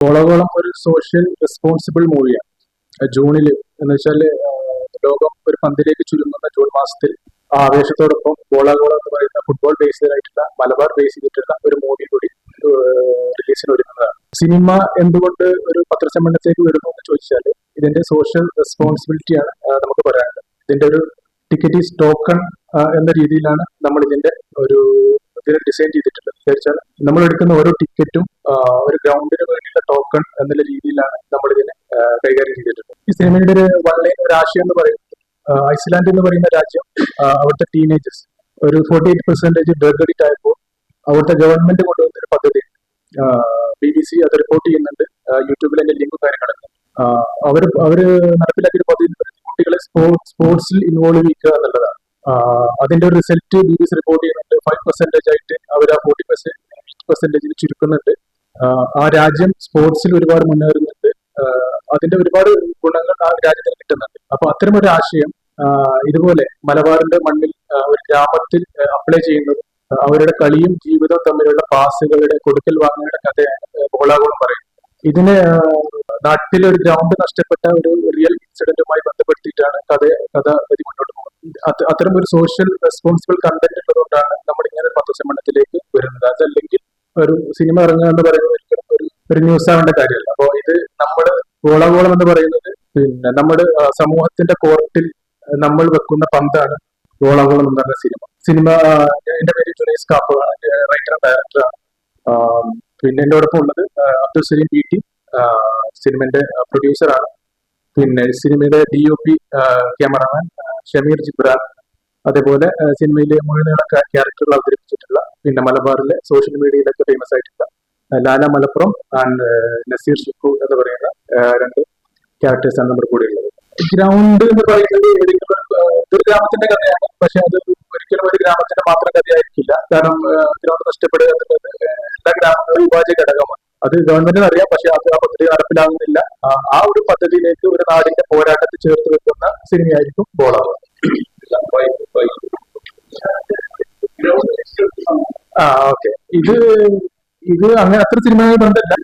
ഓളോകോളം ഒരു social responsible മൂവിയാണ്. ജൂണിൽ എന്ന് വെച്ചാൽ ലോകം ഒരു പന്തിലേക്ക് ചുരുങ്ങുന്ന ജൂൺ മാസത്തിൽ ആവേശത്തോടൊപ്പം ഗോളാഗോളം എന്ന് പറയുന്ന ഫുട്ബോൾ ബേസ്ഡ് ആയിട്ടുള്ള മലബാർ ബേസ് ചെയ്തിട്ടുള്ള ഒരു മൂവി കൂടി റിലീസിന് ഒരുങ്ങുന്നതാണ്. സിനിമ എന്തുകൊണ്ട് ഒരു പത്രസമ്മേളനത്തിലേക്ക് വരുന്നു എന്ന് ചോദിച്ചാൽ ഇതിന്റെ സോഷ്യൽ റെസ്പോൺസിബിലിറ്റിയാണ് നമുക്ക് പറയാനുള്ളത്. ഇതിന്റെ ഒരു ടിക്കറ്റ് ഈസ് ടോക്കൺ എന്ന രീതിയിലാണ് നമ്മൾ ഇതിന്റെ ഒരു ഡിസൈൻ ചെയ്തിട്ടുള്ളത്. വിചാരിച്ചാൽ നമ്മൾ എടുക്കുന്ന ഓരോ ടിക്കറ്റും ഒരു ഗ്രൗണ്ടിന് വേണ്ടിയുള്ള ടോക്കൺ എന്നുള്ള രീതിയിലാണ് നമ്മൾ ഇതിനെ കൈകാര്യം ചെയ്തിട്ടുള്ളത്. ഈ സിനിമയുടെ ഒരു ഒരു ആശയം എന്ന് പറയുന്നത് ഐസ്ലാൻഡ് എന്ന് പറയുന്ന രാജ്യം അവിടുത്തെ ടീനേജേഴ്സ് ഒരു 48% ഡ്രഗ് അഡിക്റ്റ് ആയപ്പോൾ അവിടുത്തെ ഗവൺമെന്റ് കൊണ്ടുവന്ന ഒരു പദ്ധതി BBC അത് റിപ്പോർട്ട് ചെയ്യുന്നുണ്ട്. യൂട്യൂബിൽ അതിന്റെ ലിങ്കും കാര്യങ്ങളൊക്കെ അവര് നടപ്പിലാക്കിയ പദ്ധതി കുട്ടികളെ സ്പോർട്സിൽ ഇൻവോൾവ് ചെയ്യുക എന്നുള്ളതാണ്. അതിന്റെ ഒരു റിസൾട്ട് BBC റിപ്പോർട്ട് ചെയ്യുന്നുണ്ട്. 5% ആയിട്ട് അവർ ആ 40% ചുരുക്കുന്നുണ്ട്. ആ രാജ്യം സ്പോർട്സിൽ ഒരുപാട് മുന്നേറുന്നുണ്ട്. അതിന്റെ ഒരുപാട് ഗുണങ്ങൾ ആ രാജ്യത്തിന് കിട്ടുന്നുണ്ട്. അപ്പൊ അത്തരം ഒരു ആശയം ഇതുപോലെ മലബാറിന്റെ മണ്ണിൽ ഒരു ഗ്രാമത്തിൽ അപ്ലൈ ചെയ്യുന്നത് അവരുടെ കളിയും ജീവിതവും തമ്മിലുള്ള പാസുകളുടെ കൊടുക്കൽ വാങ്ങുകളുടെ കഥയാണ് ഗോളാഗോളം പറയുന്നത്. ഇതിന് നാട്ടിലൊരു ഗ്രൗണ്ട് നഷ്ടപ്പെട്ട ഒരു റിയൽ ഇൻസിഡന്റുമായി ബന്ധപ്പെടുത്തിയിട്ടാണ് കഥ മുന്നോട്ട് പോകുന്നത്. അത്തരം ഒരു സോഷ്യൽ റെസ്പോൺസിബിൾ കണ്ടന്റ് ഉള്ളതുകൊണ്ടാണ് നമ്മൾ ഇങ്ങനെ പത്രസമ്മേളനത്തിലേക്ക് വരുന്നത്. അതല്ലെങ്കിൽ ഒരു സിനിമ ഇറങ്ങുക എന്ന് പറയുന്നത് ഒരിക്കലും ഒരു ന്യൂസ് ആവേണ്ട കാര്യമല്ല. അപ്പോൾ ഇത് നമ്മുടെ ഗോളാഗോളം എന്ന് പറയുന്നത് പിന്നെ നമ്മുടെ സമൂഹത്തിന്റെ കോർട്ടിൽ നമ്മൾ വെക്കുന്ന പന്താണ് ഗോളാഗോളം എന്ന് പറഞ്ഞ സിനിമ. എന്റെ പേര് ജുനൈസ് കാപ്പയാണ്, റൈറ്റർ ഡയറക്ടറാണ്. പിന്നെ എന്റെ ഓടൊപ്പം ഉള്ളത് അബ്ദുൽ സലീം PT, സിനിമയുടെ പ്രൊഡ്യൂസറാണ്. പിന്നെ സിനിമയുടെ DOP ക്യാമറാമാൻ ഷമീർ ജിബ്രാൻ. അതേപോലെ സിനിമയിലെ മുഴുനീള ക്യാരക്ടറുകൾ അവതരിപ്പിച്ചിട്ടുള്ള പിന്നെ മലബാറിലെ സോഷ്യൽ മീഡിയയിലൊക്കെ ഫേമസ് ആയിട്ടുള്ള ലാല മലപ്പുറം ആൻഡ് നസീർ ഷിക്കു എന്ന് പറയുന്ന രണ്ട് ക്യാരക്ടേഴ്സാണ് നമ്മുടെ കൂടെ ഉള്ളത്. ഗ്രൗണ്ട് എന്ന് പറയുന്നത് ഒരു ഗ്രാമത്തിന്റെ കഥയാണ്. പക്ഷെ അത് ഒരിക്കലും ഒരു ഗ്രാമത്തിന്റെ മാത്രം കഥയായിരിക്കില്ല. കാരണം ഗ്രൗണ്ട് നഷ്ടപ്പെടുക എന്നുള്ളത് എല്ലാ ഗ്രാമങ്ങളും വിഭാജ്യ ഘടകമാണ്. അത് ഗവൺമെന്റിന് അറിയാം. പക്ഷെ അത് ആ പദ്ധതി നടപ്പിലാകുന്നില്ല. ആ ഒരു പദ്ധതിയിലേക്ക് ഒരു നാടിന്റെ പോരാട്ടത്തിൽ ചേർത്ത് വെക്കുന്ന സിനിമയായിരിക്കും ഗോളാഗോളം. ഓക്കെ, ഇത് അങ്ങനെ അത്ര സിനിമയുമായി ബന്ധമില്ല.